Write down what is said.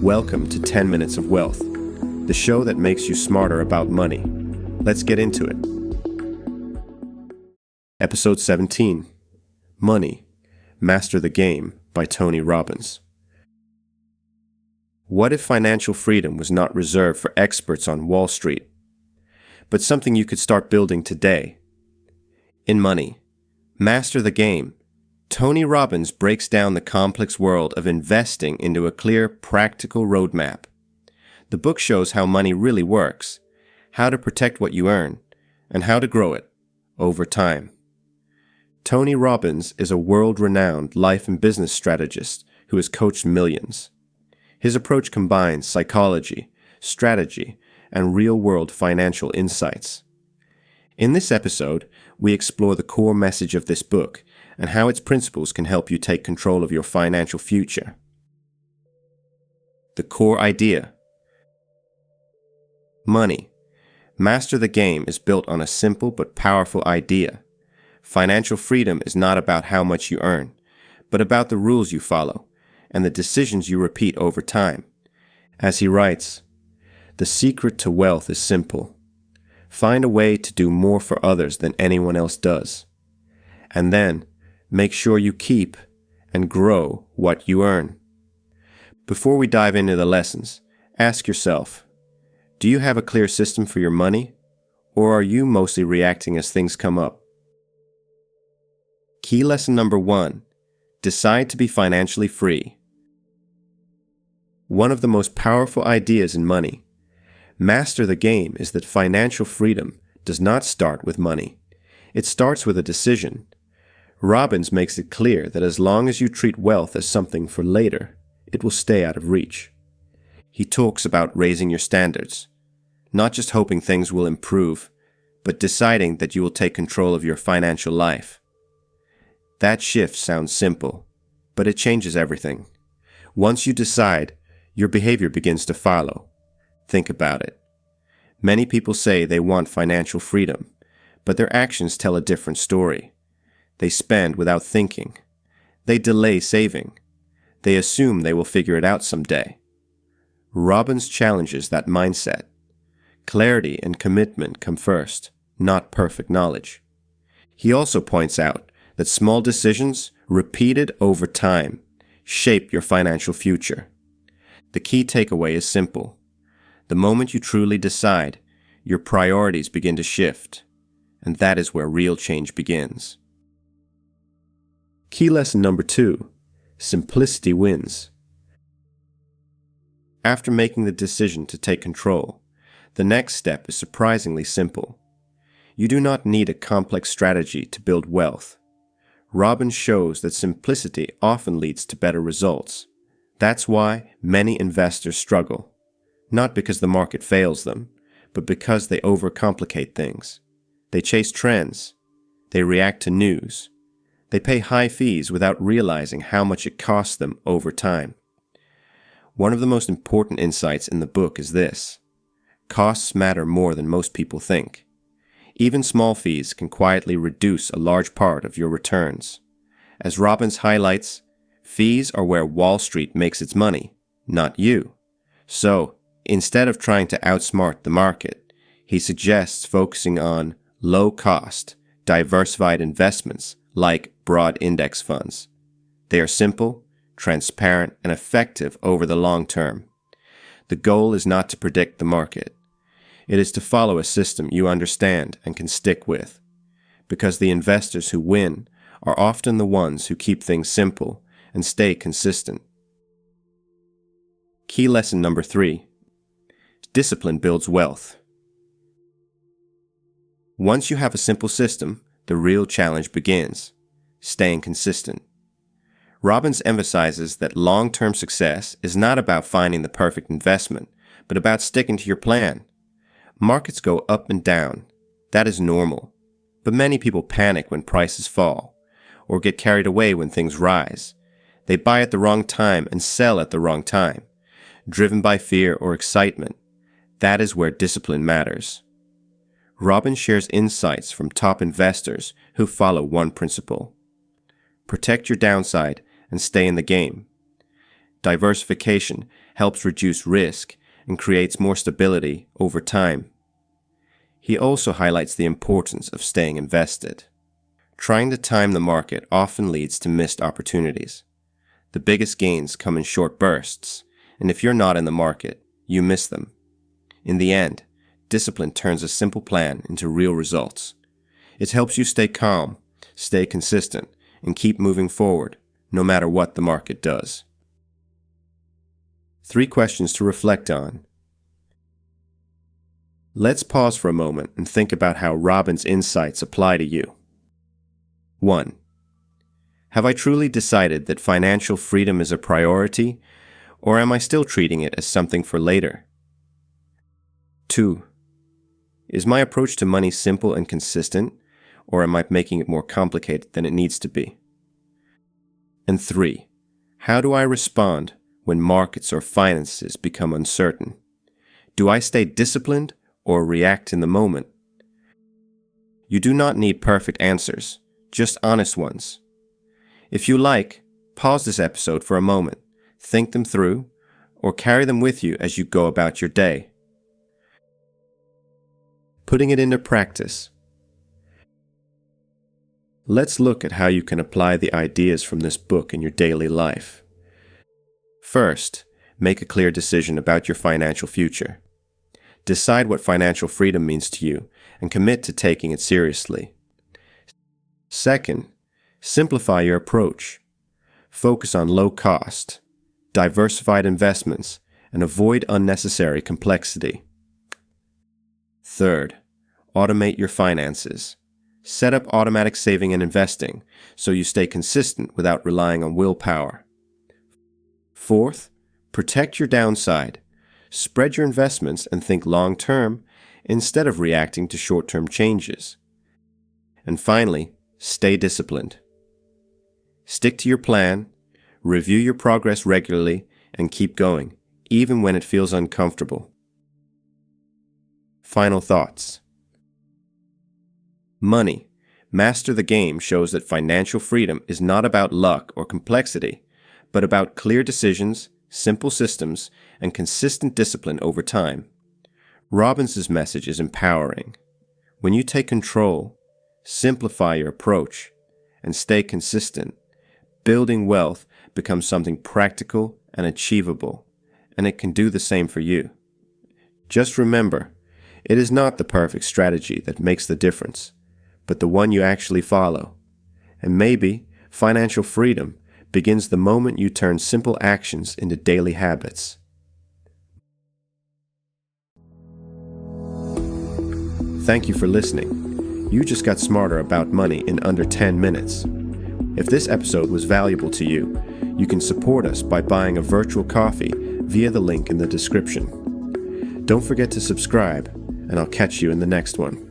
Welcome to 10 Minutes of Wealth, the show that makes you smarter about money. Let's get into it. Episode 17, Money, Master the Game by Tony Robbins. What if financial freedom was not reserved for experts on Wall Street, but something you could start building today? In Money, Master the Game, Tony Robbins breaks down the complex world of investing into a clear, practical roadmap. The book shows how money really works, how to protect what you earn, and how to grow it over time. Tony Robbins is a world-renowned life and business strategist who has coached millions. His approach combines psychology, strategy, and real-world financial insights. In this episode, we explore the core message of this book and how its principles can help you take control of your financial future. The core idea. Money, Master the Game is built on a simple but powerful idea. Financial freedom is not about how much you earn, but about the rules you follow and the decisions you repeat over time. As he writes, "The secret to wealth is simple. Find a way to do more for others than anyone else does. And then, make sure you keep and grow what you earn." Before we dive into the lessons, ask yourself, do you have a clear system for your money, or are you mostly reacting as things come up? Key lesson number 1, decide to be financially free. One of the most powerful ideas in Money, Master the Game, is that financial freedom does not start with money. It starts with a decision. Robbins makes it clear that as long as you treat wealth as something for later, it will stay out of reach. He talks about raising your standards, not just hoping things will improve, but deciding that you will take control of your financial life. That shift sounds simple, but it changes everything. Once you decide, your behavior begins to follow. Think about it. Many people say they want financial freedom, but their actions tell a different story. They spend without thinking. They delay saving. They assume they will figure it out someday. Robbins challenges that mindset. Clarity and commitment come first, not perfect knowledge. He also points out that small decisions, repeated over time, shape your financial future. The key takeaway is simple. The moment you truly decide, your priorities begin to shift, and that is where real change begins. Key lesson number 2, simplicity wins. After making the decision to take control, the next step is surprisingly simple. You do not need a complex strategy to build wealth. Robbins shows that simplicity often leads to better results. That's why many investors struggle, not because the market fails them, but because they overcomplicate things. They chase trends. They react to news. They pay high fees without realizing how much it costs them over time. One of the most important insights in the book is this: costs matter more than most people think. Even small fees can quietly reduce a large part of your returns. As Robbins highlights, fees are where Wall Street makes its money, not you. So, instead of trying to outsmart the market, he suggests focusing on low-cost, diversified investments like broad index funds. They are simple, transparent, and effective over the long term. The goal is not to predict the market. It is to follow a system you understand and can stick with, because the investors who win are often the ones who keep things simple and stay consistent. Key lesson number 3, discipline builds wealth. Once you have a simple system, the real challenge begins: staying consistent. Robbins emphasizes that long-term success is not about finding the perfect investment, but about sticking to your plan. Markets go up and down. That is normal. But many people panic when prices fall, or get carried away when things rise. They buy at the wrong time and sell at the wrong time, driven by fear or excitement. That is where discipline matters. Robbins shares insights from top investors who follow one principle: protect your downside and stay in the game. Diversification helps reduce risk, and creates more stability over time. He also highlights the importance of staying invested. Trying to time the market often leads to missed opportunities. The biggest gains come in short bursts, and if you're not in the market, you miss them. In the end, discipline turns a simple plan into real results. It helps you stay calm, stay consistent, and keep moving forward, no matter what the market does. 3 questions to reflect on. Let's pause for a moment and think about how Robbins' insights apply to you. 1. Have I truly decided that financial freedom is a priority, or am I still treating it as something for later? 2. Is my approach to money simple and consistent, or am I making it more complicated than it needs to be? And 3. How do I respond when markets or finances become uncertain? Do I stay disciplined or react in the moment? You do not need perfect answers, just honest ones. If you like, pause this episode for a moment, think them through, or carry them with you as you go about your day. Putting it into practice. Let's look at how you can apply the ideas from this book in your daily life. First, make a clear decision about your financial future. Decide what financial freedom means to you and commit to taking it seriously. Second, simplify your approach. Focus on low cost, diversified investments, and avoid unnecessary complexity. Third, automate your finances. Set up automatic saving and investing so you stay consistent without relying on willpower. Fourth, protect your downside. Spread your investments and think long-term instead of reacting to short-term changes. And finally, stay disciplined. Stick to your plan, review your progress regularly, and keep going, even when it feels uncomfortable. Final thoughts. Money, Master the Game shows that financial freedom is not about luck or complexity, but about clear decisions, simple systems, and consistent discipline over time. Robbins' message is empowering. When you take control, simplify your approach, and stay consistent, building wealth becomes something practical and achievable, and it can do the same for you. Just remember, it is not the perfect strategy that makes the difference, but the one you actually follow. And maybe financial freedom begins the moment you turn simple actions into daily habits. Thank you for listening. You just got smarter about money in under 10 minutes. If this episode was valuable to you, you can support us by buying a virtual coffee via the link in the description. Don't forget to subscribe, and I'll catch you in the next one.